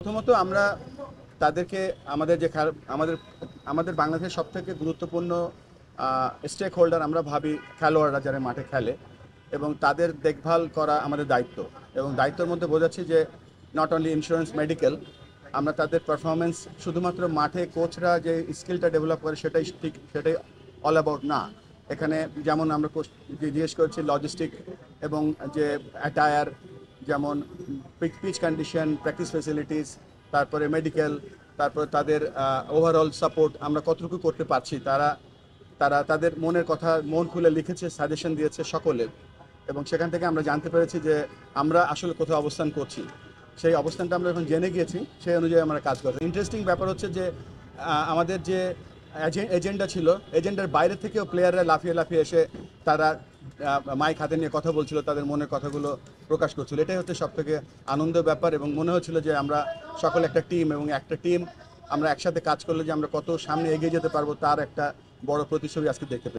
প্রথমত আমরা তাদেরকে আমাদের যে আমাদের আমাদের বাংলাদেশের সবথেকে গুরুত্বপূর্ণ স্টেক হোল্ডার আমরা ভাবি খেলোয়াড়রা যারা মাঠে খেলে, এবং তাদের দেখভাল করা আমাদের দায়িত্ব। এবং দায়িত্বের মধ্যে বোঝাচ্ছি যে নট অনলি ইন্স্যুরেন্স, মেডিকেল, আমরা তাদের পারফরমেন্স শুধুমাত্র মাঠে কোচরা যে স্কিলটা ডেভেলপ করে সেটাই অল অ্যাবাউট না। এখানে যেমন আমরা জিজ্ঞেস করছি লজিস্টিক এবং যে অ্যাটায়ার, যেমন পিচ কন্ডিশন, প্র্যাকটিস ফেসিলিটিস, তারপরে মেডিকেল, তারপরে তাদের ওভারঅল সাপোর্ট আমরা কতটুকু করতে পারছি। তারা তারা তাদের মনের কথা মন খুলে লিখেছে, সাজেশন দিয়েছে সকলের, এবং সেখান থেকে আমরা জানতে পেরেছি যে আমরা আসলে কোথাও অবস্থান করছি। সেই অবস্থানটা আমরা এখন জেনে গিয়েছি, সেই অনুযায়ী আমরা কাজ করছি। ইন্টারেস্টিং ব্যাপার হচ্ছে যে আমাদের যে এজেন্ডা ছিল, এজেন্ডার বাইরে থেকেও প্লেয়াররা লাফিয়ে লাফিয়ে এসে তারা মাইক হাতে নিয়ে কথা বলছিল, তাদের মনের কথাগুলো প্রকাশ করছিল। এটাই হচ্ছে সবথেকে আনন্দের ব্যাপার, এবং মনে হচ্ছিল যে আমরা সকলে একটা টিম, এবং একটা টিম আমরা একসাথে কাজ করলে যে আমরা কত সামনে এগিয়ে যেতে পারবো তার একটা বড় প্রতিচ্ছবি আজকে দেখতে পেয়েছি।